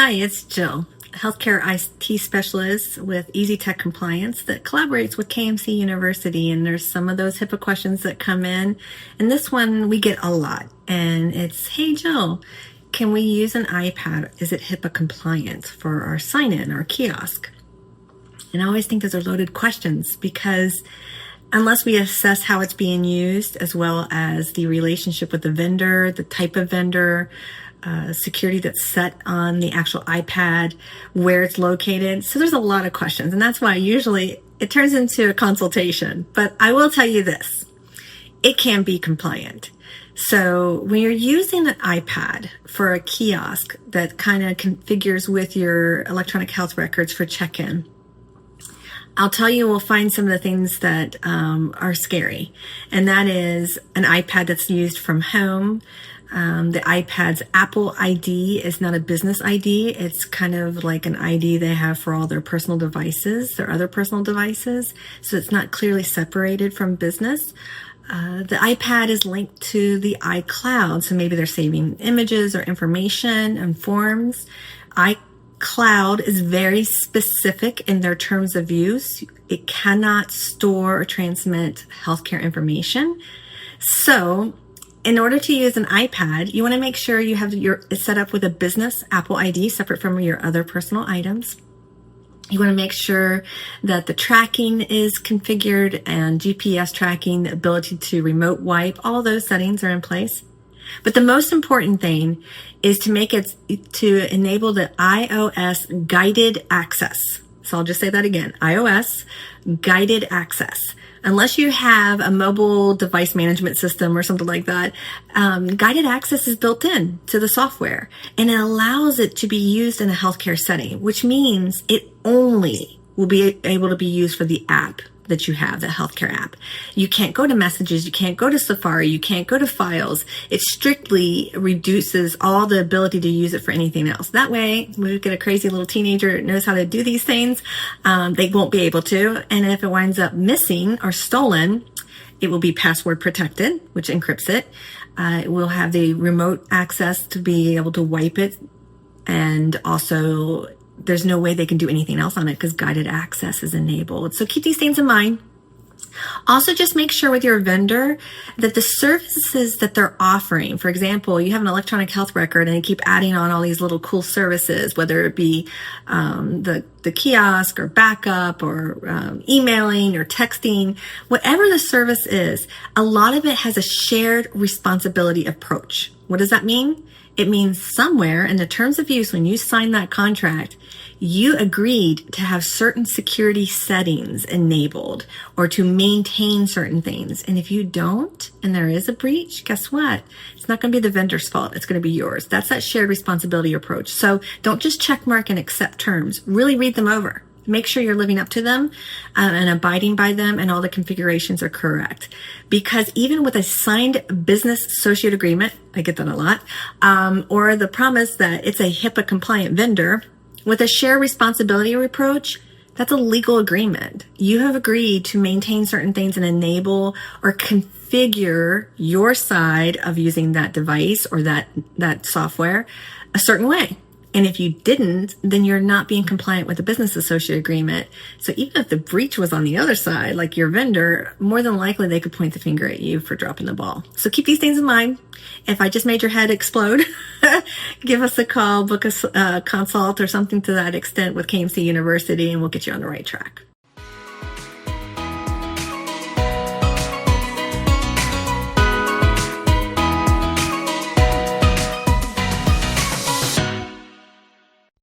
Hi, it's Jill, healthcare IT specialist with Easy Tech Compliance that collaborates with KMC University. And there's some of those HIPAA questions that come in. And this one we get a lot. And it's, hey, Jill, can we use an iPad? Is it HIPAA compliant for our sign-in, our kiosk? And I always think those are loaded questions because unless we assess how it's being used, as well as the relationship with the vendor, the type of vendor, security that's set on the actual iPad, where it's located. So there's a lot of questions, and that's why usually it turns into a consultation. But I will tell you this, it can be compliant. So when you're using an iPad for a kiosk that kind of configures with your electronic health records for check-in, I'll tell you, we'll find some of the things that are scary. And that is an iPad that's used from home. The iPad's Apple ID is not a business ID. It's kind of like an ID they have for all their personal devices, their other personal devices. So it's not clearly separated from business. The iPad is linked to the iCloud. So maybe they're saving images or information and forms. iCloud is very specific in their terms of use. It cannot store or transmit healthcare information. So in order to use an iPad, you want to make sure you have it's set up with a business Apple ID separate from your other personal items. You want to make sure that the tracking is configured and GPS tracking, the ability to remote wipe, all of those settings are in place. But the most important thing is to enable the iOS guided access. So I'll just say that again, iOS guided access. Unless you have a mobile device management system or something like that, guided access is built in to the software, and it allows it to be used in a healthcare setting, which means it only will be able to be used for the app that you have, the healthcare app. You can't go to messages, you can't go to Safari, you can't go to files. It strictly reduces all the ability to use it for anything else. That way, when we get a crazy little teenager that knows how to do these things, they won't be able to. And if it winds up missing or stolen, it will be password protected, which encrypts it. It will have the remote access to be able to wipe it, and also there's no way they can do anything else on it because guided access is enabled. So keep these things in mind. Also, just make sure with your vendor that the services that they're offering, for example, you have an electronic health record and you keep adding on all these little cool services, whether it be the kiosk or backup or emailing or texting, whatever the service is, a lot of it has a shared responsibility approach. What does that mean? It means somewhere in the terms of use, when you sign that contract, you agreed to have certain security settings enabled or to maintain certain things. And if you don't, and there is a breach, guess what? It's not going to be the vendor's fault. It's going to be yours. That's that shared responsibility approach. So don't just check mark and accept terms. Really read them over. Make sure you're living up to them and abiding by them, and all the configurations are correct. Because even with a signed business associate agreement, I get that a lot, or the promise that it's a HIPAA compliant vendor, with a shared responsibility approach, that's a legal agreement. You have agreed to maintain certain things and enable or configure your side of using that device or that software a certain way. And if you didn't, then you're not being compliant with the business associate agreement. So even if the breach was on the other side, like your vendor, more than likely they could point the finger at you for dropping the ball. So keep these things in mind. If I just made your head explode, give us a call, book a consult or something to that extent with KMC University, and we'll get you on the right track.